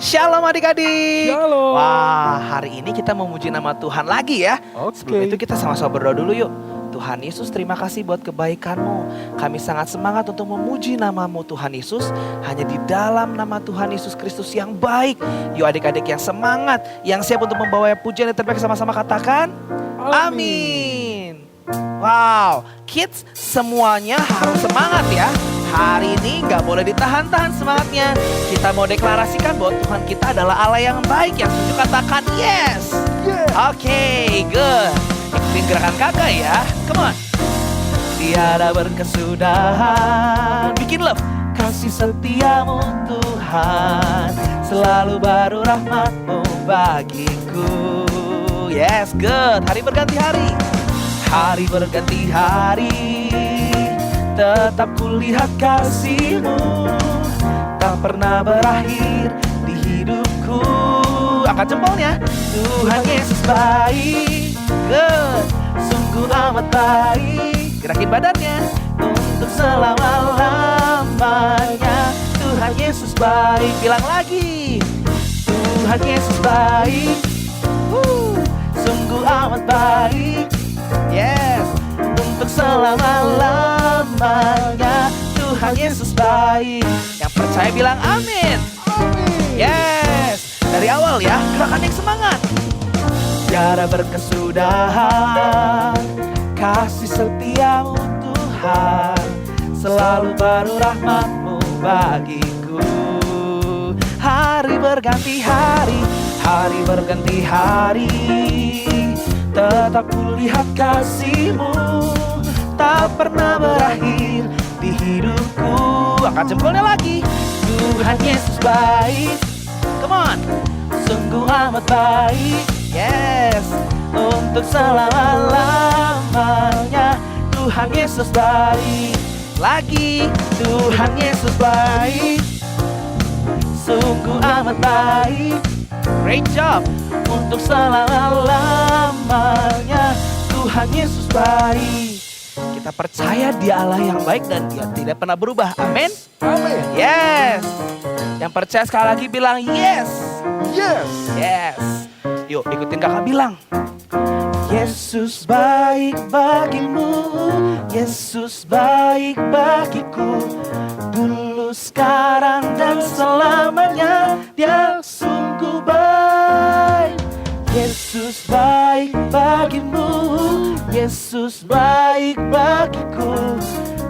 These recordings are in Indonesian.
Shalom adik-adik. Shalom. Wah, hari ini kita memuji nama Tuhan lagi ya. Oke. Sebelum itu kita sama-sama berdoa dulu yuk. Tuhan Yesus, terima kasih buat kebaikan-Mu. Kami sangat semangat untuk memuji nama-Mu Tuhan Yesus. Hanya di dalam nama Tuhan Yesus Kristus yang baik. Yuk adik-adik yang semangat, yang siap untuk membawa pujian yang terbaik, sama-sama katakan amin. Wow, kids semuanya harus semangat ya. Hari ini gak boleh ditahan-tahan semangatnya. Kita mau deklarasikan bahwa Tuhan kita adalah Allah yang baik. Yang setuju katakan yes. Oke, good. Ikutin gerakan kakak ya. Come on. Tiada berkesudahan. Bikin love. Kasih setiamu Tuhan, selalu baru rahmat-Mu bagiku. Yes, good. Hari berganti hari. Hari berganti hari, tetap kulihat kasih-Mu, tak pernah berakhir di hidupku. Angkat jempolnya. Tuhan Yesus baik, good, sungguh amat baik. Gerakin badannya. Untuk selama-lamanya Tuhan Yesus baik. Bilang lagi. Tuhan Yesus baik, sungguh amat baik. Yes, untuk selama-lamanya Tuhan Yesus baik. Yang percaya bilang amin. Yes, dari awal ya, gerakan yang semangat. Tiada berkesudahan, kasih setiamu Tuhan, selalu baru rahmat-Mu bagiku. Hari berganti hari, hari berganti hari, tetap kulihat kasih-Mu, tak pernah berakhir di hidupku. Angkat jempolnya lagi. Tuhan Yesus baik, come on, sungguh amat baik. Yes, untuk selama-lamanya Tuhan Yesus baik. Lagi, Tuhan Yesus baik, sungguh amat baik. Great job. Untuk selama-lamanya Tuhan Yesus baik. Kita percaya Dia Allah yang baik dan Dia tidak pernah berubah. Amin. Amin. Yes. Yang percaya sekali lagi bilang yes. Yes. Yes. Yuk ikutin kakak bilang. Yesus baik bagimu, Yesus baik bagiku. Dulu, sekarang, dan selamanya Dia sungguh baik. Yesus baik bagimu, Yesus baik bagiku.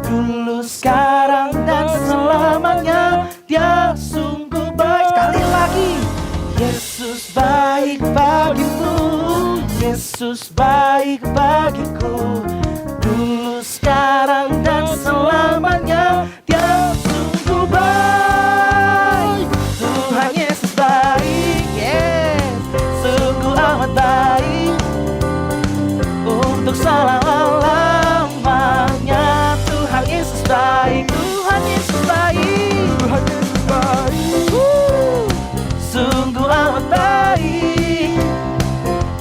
Dulu, sekarang, dan selamanya Dia sungguh baik. Sekali lagi. Yesus baik bagimu, Yesus baik bagiku. Dulu, sekarang, dan selamanya Dia sungguh baik. Tuhan Yesus baik, yes, sungguh amat baik. Untuk selama-lamanya Tuhan Yesus baik. Tuhan Yesus baik, Tuhan Yesus baik. sungguh amat baik.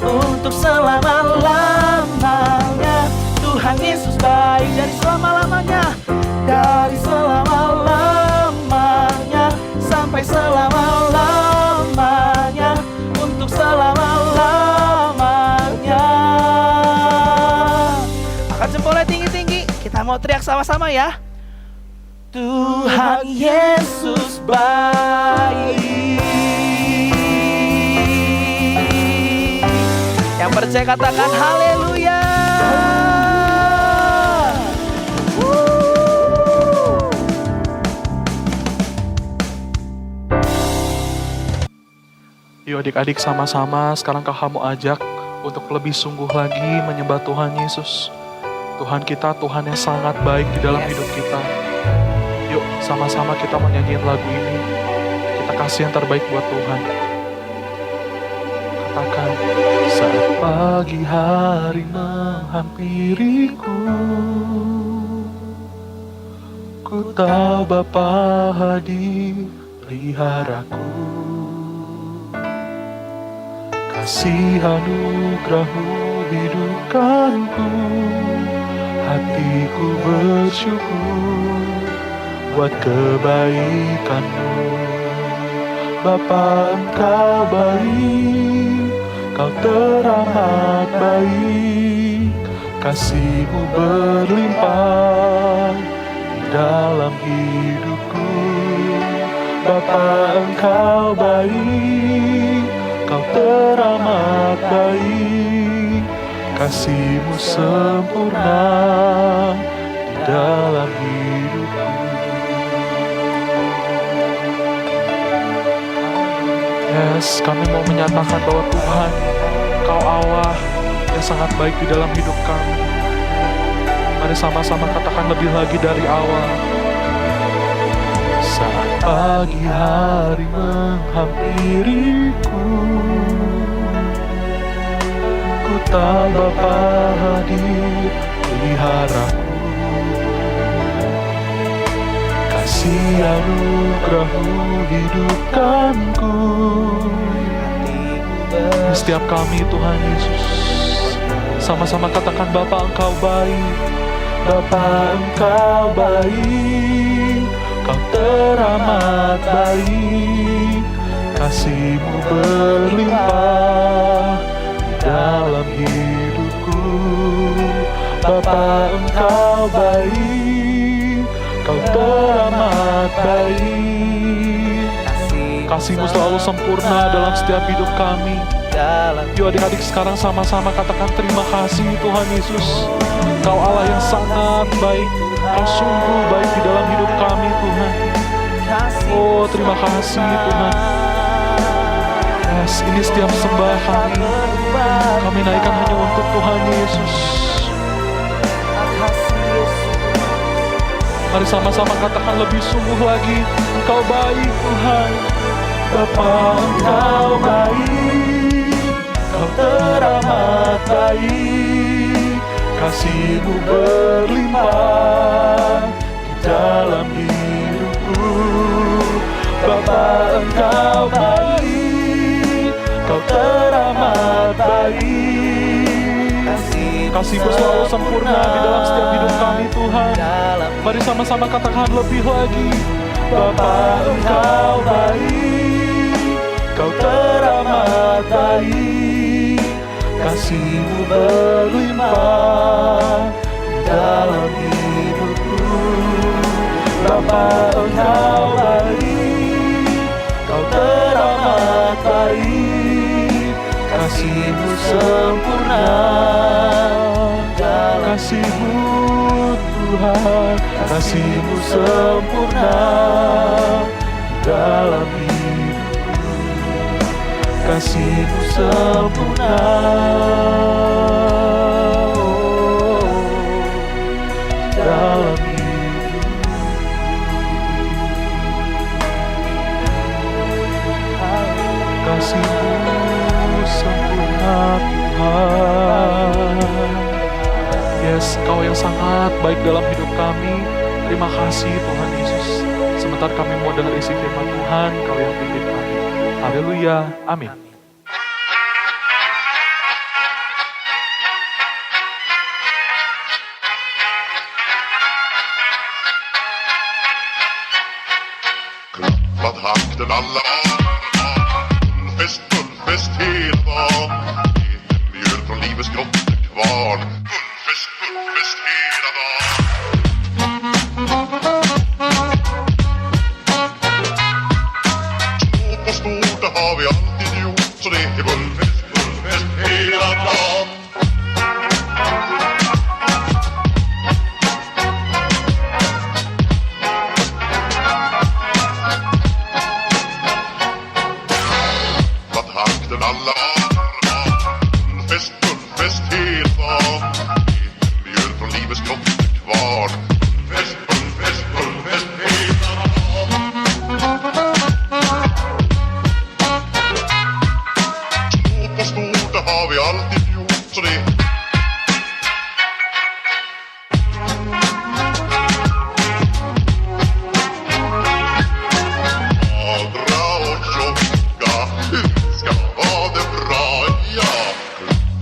Untuk selama-lamanya Tuhan Yesus baik. Dari selama-lamanya, dari selama-lamanya sampai selama-lamanya, untuk selama-lamanya. Angkat jempolnya tinggi-tinggi. Kita mau teriak sama-sama ya. Tuhan Yesus baik. Yang percaya katakan haleluya. Yuk adik-adik sama-sama sekarang kakak mau ajak untuk lebih sungguh lagi menyembah Tuhan Yesus. Tuhan kita Tuhan yang sangat baik di dalam hidup kita. Yuk sama-sama kita mau nyanyiin lagu ini. Kita kasih yang terbaik buat Tuhan. Katakan, saat pagi hari menghampiriku, ku tahu Bapa hadir peliharaku. Kasih anugerah-Mu hidupkanku, hatiku bersyukur buat kebaikan-Mu. Bapa Engkau baik, Kau teramat baik, kasih-Mu berlimpah di dalam hidupku. Bapa Engkau baik, Kau teramat baik, kasih-Mu sempurna di dalam hidupku. Yes, kami mau menyatakan bahwa Tuhan, Kau Allah yang sangat baik di dalam hidup kami. Mari sama-sama katakan lebih lagi dari awal. Saat pagi hari menghampiriku, ku tahu Bapa hadir peliharaku. Kasih anugerah-Mu hidupkanku. Di setiap kami Tuhan Yesus, sama-sama katakan Bapa Engkau baik, Bapa Engkau baik, Kau teramat baik, kasih-Mu berlimpah di dalam hidupku. Bapa Engkau baik, Kau teramat baik, kasih-Mu selalu sempurna dalam setiap hidup kami. Yuk adik-adik sekarang sama-sama katakan terima kasih Tuhan Yesus. Kau Allah yang sangat baik, Kau sungguh baik di dalam hidup kami Tuhan. Oh terima kasih Tuhan. Yes, ini setiap sembah kami naikkan hanya untuk Tuhan Yesus. Mari sama-sama katakan lebih sungguh lagi, Engkau baik Tuhan. Bapa Engkau baik, Kau teramat baik, kasih-Mu berlimpah di dalam hidupku. Bapa Engkau baik, Kau teramat baik, kasih-Mu selalu sempurna di dalam setiap hidup kami Tuhan. Mari sama-sama katakan lebih lagi. Bapa Engkau baik, Kau teramat baik, kasih-Mu berlimpah di dalam hidupku. Bapa Engkau baik, Kau teramat baik, kasih-Mu sempurna. Kasih-Mu Tuhan, kasih-Mu sempurna di dalam hidupku. Kasih-Mu sempurna di dalam hidupku. Kasih-Mu sempurna Tuhan. Yes, Kau yang sangat baik dalam hidup kami. Terima kasih Tuhan Yesus. Sebentar kami mau dengar isi firman Tuhan, Kau yang pimpin kami. Haleluya, amin. Klappat hakten alla fullfest hela dagen. Mjöl från livets grottekvarn. Fullfest hela dagen. Små på stort, det har vi alltid gjort. Så det är fullfest hela dagen. Alla fullfest hela dagen. Mjöl från livets grottekvarn. Fullfest hela dagen. Små på stort, det har vi alltid gjort. Så det magra och tjocka ska vara det bra, ja.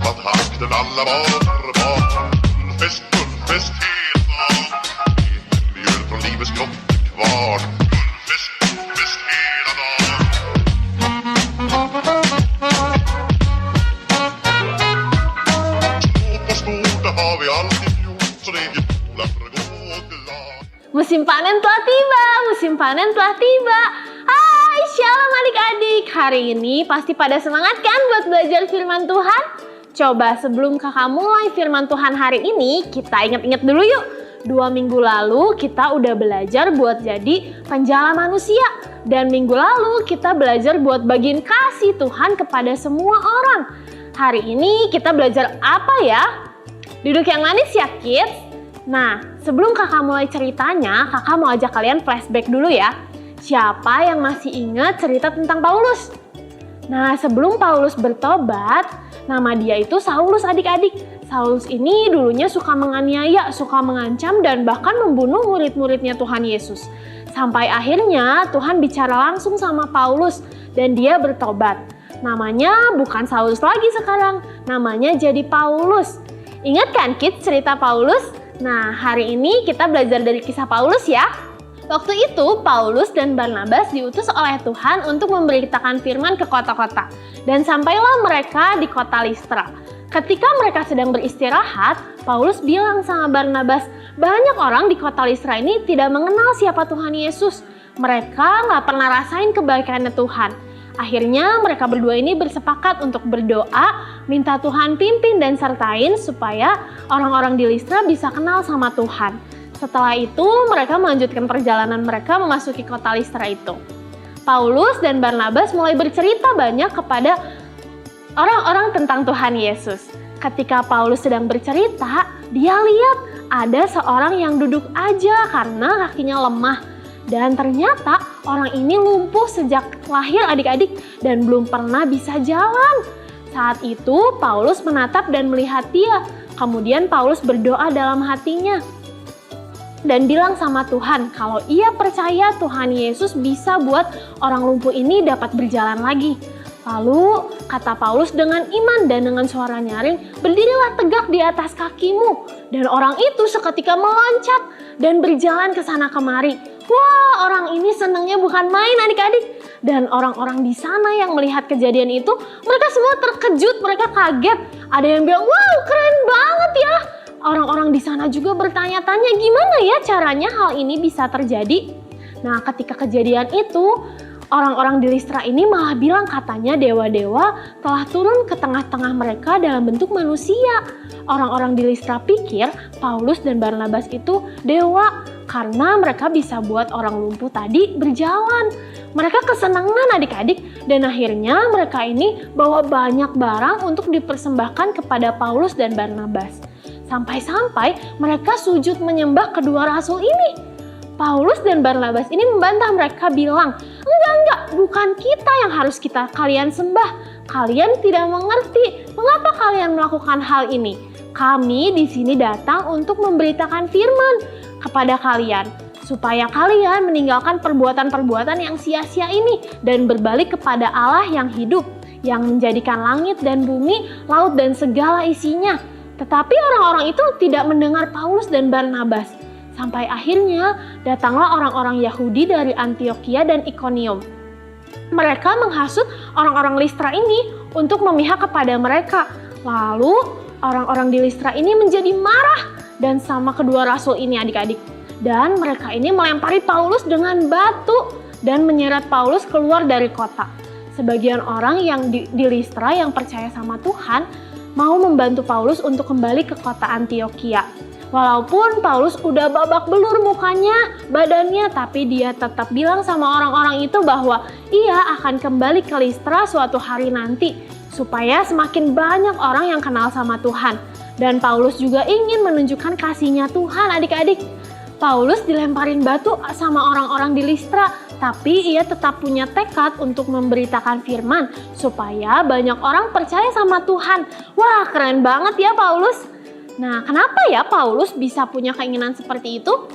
Klappat hakten alla var fullfest hela dagen. Mjöl från livets grottekvarn. Fullfest hela dagen. Musim panen telah tiba, musim panen telah tiba. Hai, shalom adik-adik. Hari ini pasti pada semangat kan buat belajar firman Tuhan? Coba sebelum kakak mulai firman Tuhan hari ini, kita ingat-ingat dulu yuk. 2 minggu lalu kita udah belajar buat jadi penjala manusia. Dan minggu lalu kita belajar buat bagiin kasih Tuhan kepada semua orang. Hari ini kita belajar apa ya? Duduk yang manis ya kids. Nah, sebelum kakak mulai ceritanya, kakak mau ajak kalian flashback dulu ya. Siapa yang masih ingat cerita tentang Paulus? Nah, sebelum Paulus bertobat, nama dia itu Saulus adik-adik. Saulus ini dulunya suka menganiaya, suka mengancam, dan bahkan membunuh murid-muridnya Tuhan Yesus. Sampai akhirnya Tuhan bicara langsung sama Paulus dan dia bertobat. Namanya bukan Saulus lagi sekarang, namanya jadi Paulus. Ingat kan kids cerita Paulus? Nah, hari ini kita belajar dari kisah Paulus ya. Waktu itu, Paulus dan Barnabas diutus oleh Tuhan untuk memberitakan firman ke kota-kota. Dan sampailah mereka di kota Listra. Ketika mereka sedang beristirahat, Paulus bilang sama Barnabas, banyak orang di kota Listra ini tidak mengenal siapa Tuhan Yesus. Mereka nggak pernah rasain kebaikannya Tuhan. Akhirnya mereka berdua ini bersepakat untuk berdoa, minta Tuhan pimpin dan sertain supaya orang-orang di Listra bisa kenal sama Tuhan. Setelah itu mereka melanjutkan perjalanan mereka memasuki kota Listra itu. Paulus dan Barnabas mulai bercerita banyak kepada orang-orang tentang Tuhan Yesus. Ketika Paulus sedang bercerita, dia lihat ada seorang yang duduk aja karena kakinya lemah. Dan ternyata orang ini lumpuh sejak lahir adik-adik dan belum pernah bisa jalan. Saat itu Paulus menatap dan melihat dia. Kemudian Paulus berdoa dalam hatinya dan bilang sama Tuhan kalau ia percaya Tuhan Yesus bisa buat orang lumpuh ini dapat berjalan lagi. Lalu kata Paulus dengan iman dan dengan suara nyaring, berdirilah tegak di atas kakimu. Dan orang itu seketika meloncat dan berjalan ke sana kemari. Wah, orang ini senangnya bukan main adik-adik. Dan orang-orang di sana yang melihat kejadian itu, mereka semua terkejut, mereka kaget. Ada yang bilang, wow keren banget ya. Orang-orang di sana juga bertanya-tanya gimana ya caranya hal ini bisa terjadi. Nah, ketika kejadian itu, orang-orang di Listra ini malah bilang katanya dewa-dewa telah turun ke tengah-tengah mereka dalam bentuk manusia. Orang-orang di Listra pikir Paulus dan Barnabas itu dewa karena mereka bisa buat orang lumpuh tadi berjalan. Mereka kesenangan adik-adik dan akhirnya mereka ini bawa banyak barang untuk dipersembahkan kepada Paulus dan Barnabas. Sampai-sampai mereka sujud menyembah kedua rasul ini. Paulus dan Barnabas ini membantah mereka bilang, enggak, bukan kita yang harus kalian sembah. Kalian tidak mengerti mengapa kalian melakukan hal ini. Kami di sini datang untuk memberitakan firman kepada kalian supaya kalian meninggalkan perbuatan-perbuatan yang sia-sia ini dan berbalik kepada Allah yang hidup, yang menjadikan langit dan bumi, laut dan segala isinya. Tetapi orang-orang itu tidak mendengar Paulus dan Barnabas. Sampai akhirnya datanglah orang-orang Yahudi dari Antiokhia dan Ikonium. Mereka menghasut orang-orang Listra ini untuk memihak kepada mereka. Lalu orang-orang di Listra ini menjadi marah dan sama kedua rasul ini adik-adik. Dan mereka ini melempari Paulus dengan batu dan menyeret Paulus keluar dari kota. Sebagian orang yang di Listra yang percaya sama Tuhan mau membantu Paulus untuk kembali ke kota Antiokhia. Walaupun Paulus udah babak belur mukanya, badannya, tapi dia tetap bilang sama orang-orang itu bahwa ia akan kembali ke Listra suatu hari nanti, supaya semakin banyak orang yang kenal sama Tuhan. Dan Paulus juga ingin menunjukkan kasihnya Tuhan adik-adik. Paulus dilemparin batu sama orang-orang di Listra, tapi ia tetap punya tekad untuk memberitakan firman, supaya banyak orang percaya sama Tuhan. Wah, keren banget ya Paulus. Nah, kenapa ya Paulus bisa punya keinginan seperti itu?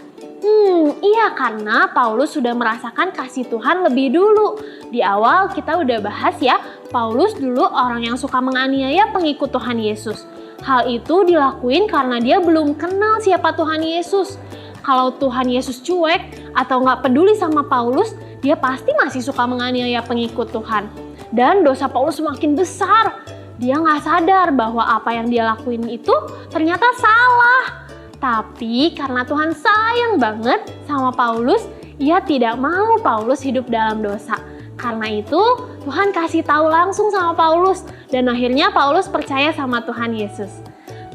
Iya karena Paulus sudah merasakan kasih Tuhan lebih dulu. Di awal kita udah bahas ya, Paulus dulu orang yang suka menganiaya pengikut Tuhan Yesus. Hal itu dilakuin karena dia belum kenal siapa Tuhan Yesus. Kalau Tuhan Yesus cuek atau nggak peduli sama Paulus, dia pasti masih suka menganiaya pengikut Tuhan. Dan dosa Paulus semakin besar. Dia nggak sadar bahwa apa yang dia lakuin itu ternyata salah. Tapi karena Tuhan sayang banget sama Paulus, ia tidak mau Paulus hidup dalam dosa. Karena itu Tuhan kasih tahu langsung sama Paulus dan akhirnya Paulus percaya sama Tuhan Yesus.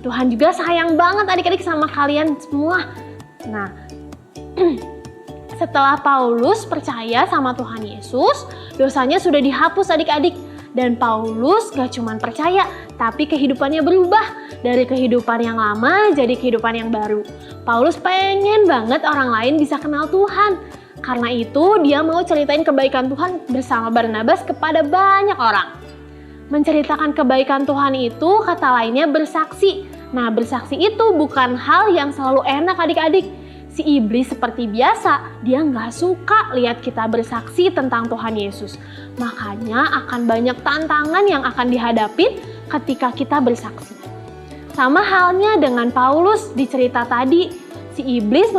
Tuhan juga sayang banget adik-adik sama kalian semua. Nah, setelah Paulus percaya sama Tuhan Yesus, dosanya sudah dihapus adik-adik. Dan Paulus gak cuma percaya, tapi kehidupannya berubah. Dari kehidupan yang lama jadi kehidupan yang baru. Paulus pengen banget orang lain bisa kenal Tuhan. Karena itu dia mau ceritain kebaikan Tuhan bersama Barnabas kepada banyak orang. Menceritakan kebaikan Tuhan itu kata lainnya bersaksi. Nah, bersaksi itu bukan hal yang selalu enak adik-adik. Si iblis seperti biasa, dia nggak suka lihat kita bersaksi tentang Tuhan Yesus. Makanya akan banyak tantangan yang akan dihadapi ketika kita bersaksi. Sama halnya dengan Paulus di cerita tadi, si iblis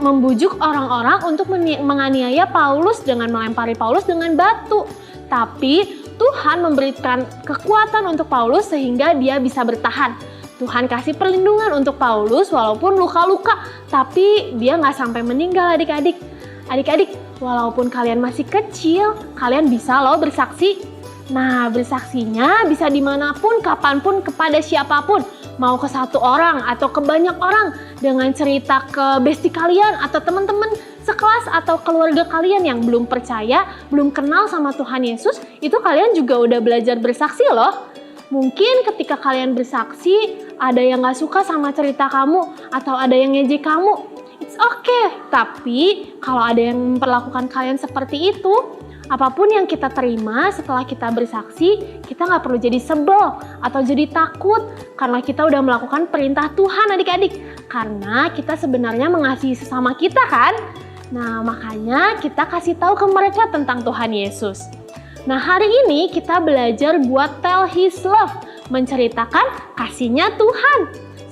membujuk orang-orang untuk menganiaya Paulus dengan melempari Paulus dengan batu. Tapi Tuhan memberikan kekuatan untuk Paulus sehingga dia bisa bertahan. Tuhan kasih perlindungan untuk Paulus walaupun luka-luka, tapi dia nggak sampai meninggal adik-adik. Adik-adik, walaupun kalian masih kecil, kalian bisa loh bersaksi. Nah, bersaksinya bisa dimanapun, kapanpun, kepada siapapun. Mau ke satu orang atau ke banyak orang dengan cerita ke bestie kalian atau teman-teman sekelas atau keluarga kalian yang belum percaya, belum kenal sama Tuhan Yesus, itu kalian juga udah belajar bersaksi loh. Mungkin ketika kalian bersaksi, ada yang gak suka sama cerita kamu atau ada yang ngejek kamu. It's okay, tapi kalau ada yang memperlakukan kalian seperti itu, apapun yang kita terima setelah kita bersaksi, kita gak perlu jadi sebel atau jadi takut karena kita udah melakukan perintah Tuhan adik-adik. Karena kita sebenarnya mengasihi sesama kita kan? Nah, makanya kita kasih tahu ke mereka tentang Tuhan Yesus. Nah, hari ini kita belajar buat tell His love, menceritakan kasihnya Tuhan.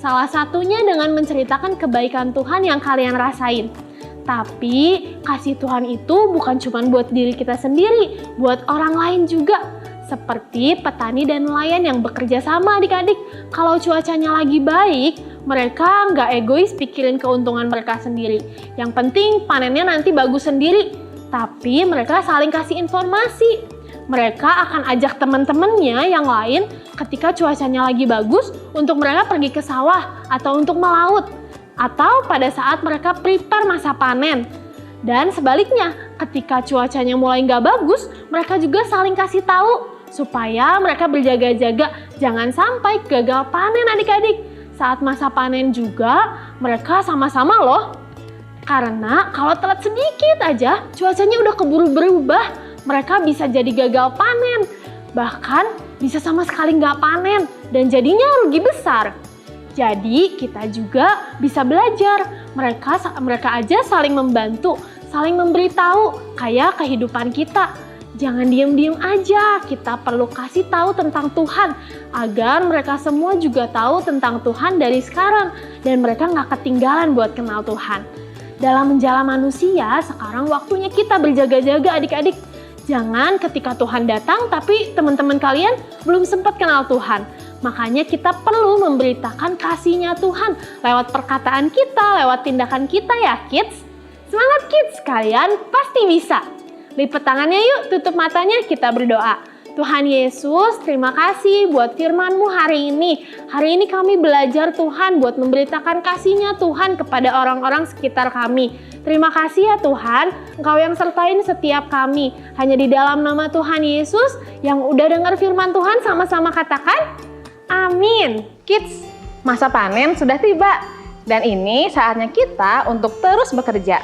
Salah satunya dengan menceritakan kebaikan Tuhan yang kalian rasain. Tapi kasih Tuhan itu bukan cuma buat diri kita sendiri, buat orang lain juga. Seperti petani dan nelayan yang bekerja sama adik-adik. Kalau cuacanya lagi baik, mereka nggak egois pikirin keuntungan mereka sendiri. Yang penting panennya nanti bagus sendiri. Tapi mereka saling kasih informasi. Mereka akan ajak teman-temannya yang lain ketika cuacanya lagi bagus untuk mereka pergi ke sawah atau untuk melaut. Atau pada saat mereka prepare masa panen. Dan sebaliknya, ketika cuacanya mulai nggak bagus, mereka juga saling kasih tahu supaya mereka berjaga-jaga jangan sampai gagal panen adik-adik. Saat masa panen juga, mereka sama-sama loh. Karena kalau telat sedikit aja, cuacanya udah keburu berubah. Mereka bisa jadi gagal panen, bahkan bisa sama sekali nggak panen dan jadinya rugi besar. Jadi kita juga bisa belajar, mereka aja saling membantu, saling memberitahu kayak kehidupan kita. Jangan diem-diem aja, kita perlu kasih tahu tentang Tuhan agar mereka semua juga tahu tentang Tuhan dari sekarang dan mereka nggak ketinggalan buat kenal Tuhan. Dalam menjala manusia, sekarang waktunya kita berjaga-jaga adik-adik. Jangan ketika Tuhan datang tapi teman-teman kalian belum sempat kenal Tuhan. Makanya kita perlu memberitakan kasih-Nya Tuhan lewat perkataan kita, lewat tindakan kita ya kids. Semangat kids, kalian pasti bisa. Lipat tangannya yuk, tutup matanya, kita berdoa. Tuhan Yesus, terima kasih buat firman-Mu hari ini. Hari ini kami belajar Tuhan buat memberitakan kasih-Nya Tuhan kepada orang-orang sekitar kami. Terima kasih ya Tuhan, Engkau yang sertain setiap kami. Hanya di dalam nama Tuhan Yesus yang udah dengar firman Tuhan sama-sama katakan, amin. Kids, masa panen sudah tiba. Dan ini saatnya kita untuk terus bekerja.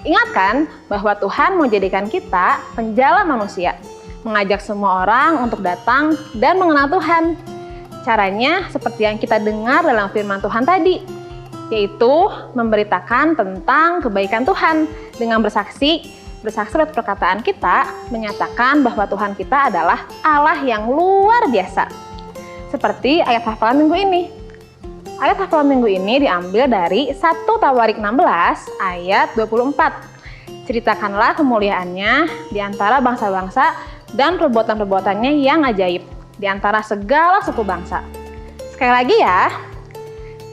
Ingatkan bahwa Tuhan mau jadikan kita penjala manusia. Mengajak semua orang untuk datang dan mengenal Tuhan. Caranya seperti yang kita dengar dalam firman Tuhan tadi, yaitu memberitakan tentang kebaikan Tuhan dengan bersaksi lewat perkataan kita, menyatakan bahwa Tuhan kita adalah Allah yang luar biasa. Seperti ayat hafalan minggu ini. Ayat hafalan minggu ini diambil dari 1 Tawarik 16 ayat 24. Ceritakanlah kemuliaannya di antara bangsa-bangsa dan perbuatan-perbuatannya yang ajaib di antara segala suku bangsa. Sekali lagi ya,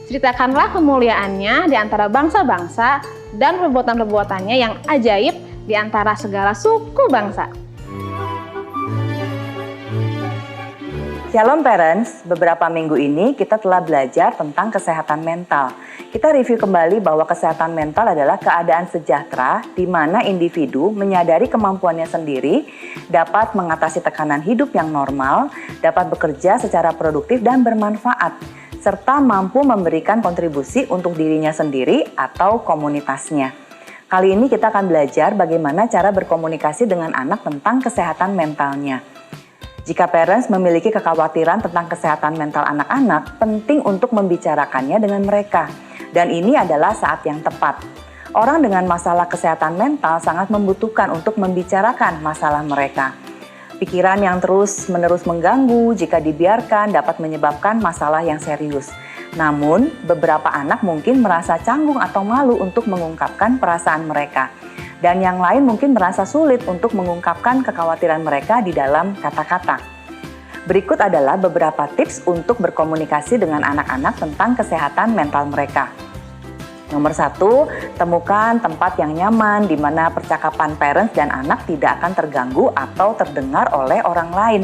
Ceritakanlah kemuliaannya di antara bangsa-bangsa dan perbuatan-perbuatannya yang ajaib di antara segala suku bangsa. Shalom parents, beberapa minggu ini kita telah belajar tentang kesehatan mental. Kita review kembali bahwa kesehatan mental adalah keadaan sejahtera di mana individu menyadari kemampuannya sendiri, dapat mengatasi tekanan hidup yang normal, dapat bekerja secara produktif dan bermanfaat, serta mampu memberikan kontribusi untuk dirinya sendiri atau komunitasnya. Kali ini kita akan belajar bagaimana cara berkomunikasi dengan anak tentang kesehatan mentalnya. Jika parents memiliki kekhawatiran tentang kesehatan mental anak-anak, penting untuk membicarakannya dengan mereka. Dan ini adalah saat yang tepat. Orang dengan masalah kesehatan mental sangat membutuhkan untuk membicarakan masalah mereka. Pikiran yang terus-menerus mengganggu jika dibiarkan dapat menyebabkan masalah yang serius. Namun, beberapa anak mungkin merasa canggung atau malu untuk mengungkapkan perasaan mereka. Dan yang lain mungkin merasa sulit untuk mengungkapkan kekhawatiran mereka di dalam kata-kata. Berikut adalah beberapa tips untuk berkomunikasi dengan anak-anak tentang kesehatan mental mereka. Nomor 1, temukan tempat yang nyaman di mana percakapan parents dan anak tidak akan terganggu atau terdengar oleh orang lain.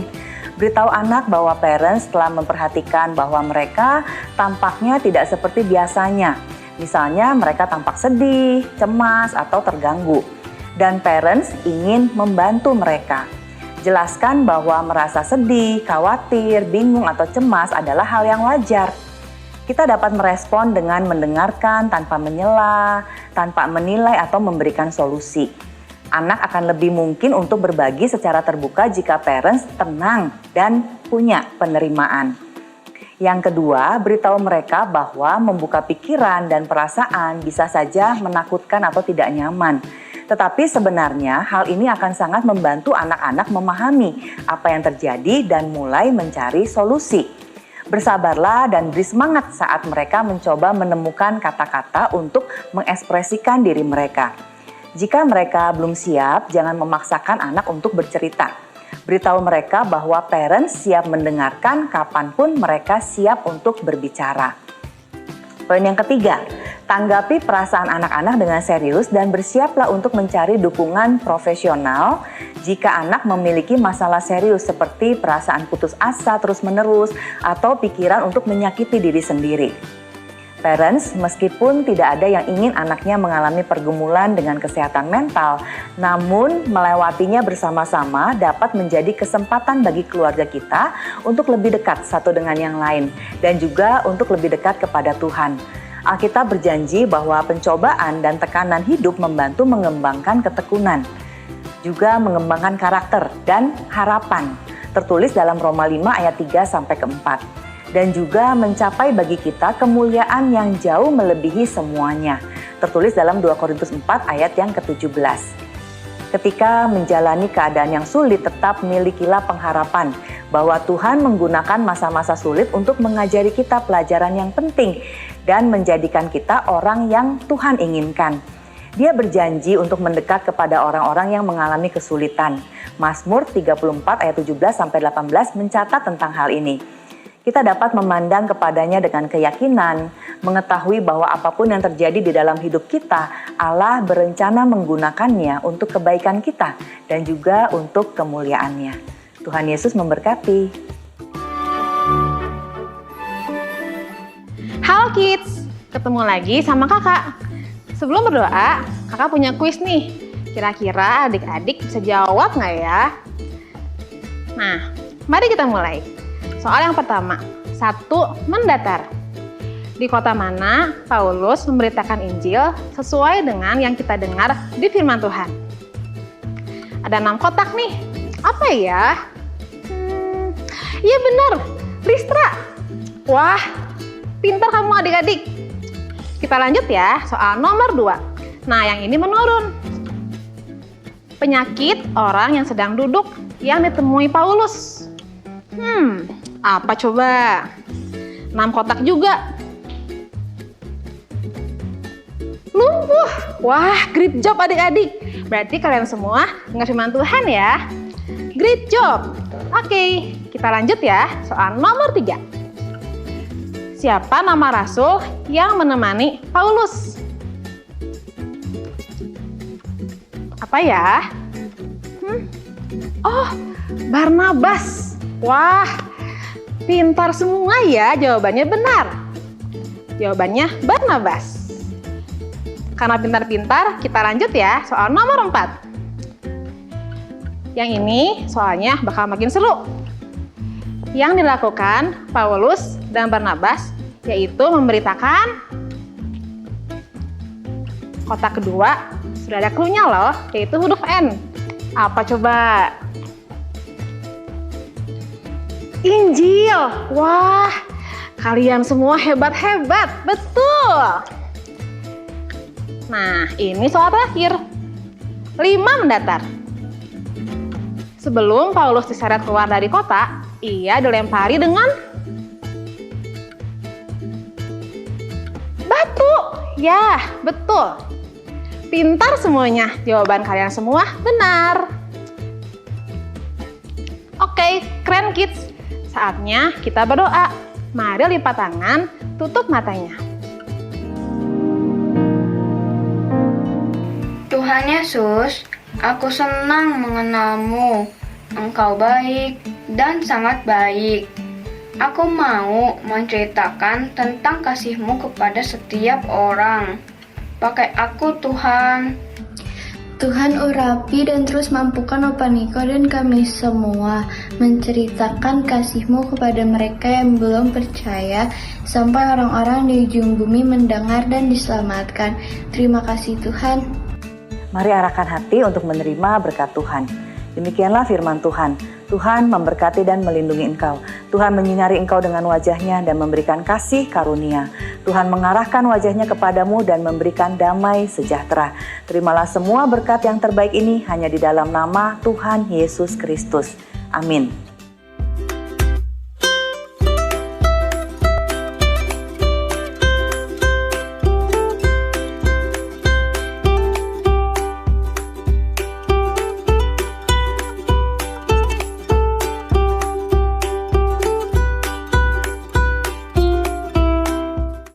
Beritahu anak bahwa parents telah memperhatikan bahwa mereka tampaknya tidak seperti biasanya. Misalnya mereka tampak sedih, cemas, atau terganggu. Dan parents ingin membantu mereka. Jelaskan bahwa merasa sedih, khawatir, bingung, atau cemas adalah hal yang wajar. Kita dapat merespon dengan mendengarkan tanpa menyela, tanpa menilai atau memberikan solusi. Anak akan lebih mungkin untuk berbagi secara terbuka jika parents tenang dan punya penerimaan. Yang kedua, beritahu mereka bahwa membuka pikiran dan perasaan bisa saja menakutkan atau tidak nyaman. Tetapi sebenarnya hal ini akan sangat membantu anak-anak memahami apa yang terjadi dan mulai mencari solusi. Bersabarlah dan beri semangat saat mereka mencoba menemukan kata-kata untuk mengekspresikan diri mereka. Jika mereka belum siap, jangan memaksakan anak untuk bercerita. Beritahu mereka bahwa parents siap mendengarkan kapanpun mereka siap untuk berbicara. Poin yang ketiga, tanggapi perasaan anak-anak dengan serius dan bersiaplah untuk mencari dukungan profesional jika anak memiliki masalah serius seperti perasaan putus asa terus-menerus atau pikiran untuk menyakiti diri sendiri. Parents, meskipun tidak ada yang ingin anaknya mengalami pergumulan dengan kesehatan mental, namun melewatinya bersama-sama dapat menjadi kesempatan bagi keluarga kita untuk lebih dekat satu dengan yang lain dan juga untuk lebih dekat kepada Tuhan. Alkitab berjanji bahwa pencobaan dan tekanan hidup membantu mengembangkan ketekunan, juga mengembangkan karakter dan harapan, tertulis dalam Roma 5 ayat 3-4. Dan juga mencapai bagi kita kemuliaan yang jauh melebihi semuanya. Tertulis dalam 2 Korintus 4 ayat yang ke-17. Ketika menjalani keadaan yang sulit, tetap milikilah pengharapan bahwa Tuhan menggunakan masa-masa sulit untuk mengajari kita pelajaran yang penting dan menjadikan kita orang yang Tuhan inginkan. Dia berjanji untuk mendekat kepada orang-orang yang mengalami kesulitan. Mazmur 34 ayat 17-18 mencatat tentang hal ini. Kita dapat memandang kepadanya dengan keyakinan, mengetahui bahwa apapun yang terjadi di dalam hidup kita, Allah berencana menggunakannya untuk kebaikan kita dan juga untuk kemuliaannya. Tuhan Yesus memberkati. Halo kids, ketemu lagi sama kakak. Sebelum berdoa, kakak punya kuis nih. Kira-kira adik-adik bisa jawab nggak ya? Nah, mari kita mulai. Soal yang pertama, 1. Mendatar. Di kota mana Paulus memberitakan Injil sesuai dengan yang kita dengar di firman Tuhan? Ada 6 kotak nih. Apa ya? Iya benar, Listra. Wah, pintar kamu adik-adik. Kita lanjut ya, soal nomor 2. Nah, yang ini menurun. Penyakit orang yang sedang duduk yang ditemui Paulus. Apa coba? 6 kotak juga. Lumpuh. Wah, great job adik-adik. Berarti kalian semua dengar firman Tuhan ya. Great job. Oke, kita lanjut ya. Soal nomor 3. siapa nama rasul yang menemani Paulus? Apa ya? Oh, Barnabas. Wah, pintar semua ya, jawabannya benar. Jawabannya Barnabas. Karena pintar-pintar, kita lanjut ya, soal nomor 4. Yang ini soalnya bakal makin seru. Yang dilakukan Paulus dan Barnabas yaitu memberitakan kotak kedua sudah ada clue-nya loh, yaitu huruf N. Apa coba? Injil. Wah, kalian semua hebat-hebat, betul. Nah, ini soal terakhir. 5 mendatar. Sebelum Paulus diseret keluar dari kota, ia dilempari dengan batu. Ya, betul. Pintar semuanya. Jawaban kalian semua benar. Oke, keren kids. Saatnya kita berdoa. Mari lipat tangan, tutup matanya. Tuhan Yesus, aku senang mengenalmu. Engkau baik dan sangat baik. Aku mau menceritakan tentang kasih-Mu kepada setiap orang. Pakai aku, Tuhan. Tuhan urapi dan terus mampukan Opa Niko dan kami semua menceritakan kasih-Mu kepada mereka yang belum percaya sampai orang-orang di ujung bumi mendengar dan diselamatkan. Terima kasih Tuhan. Mari arahkan hati untuk menerima berkat Tuhan. Demikianlah firman Tuhan. Tuhan memberkati dan melindungi engkau. Tuhan menyinari engkau dengan wajahnya dan memberikan kasih karunia. Tuhan mengarahkan wajahnya kepadamu dan memberikan damai sejahtera. Terimalah semua berkat yang terbaik ini hanya di dalam nama Tuhan Yesus Kristus. Amin.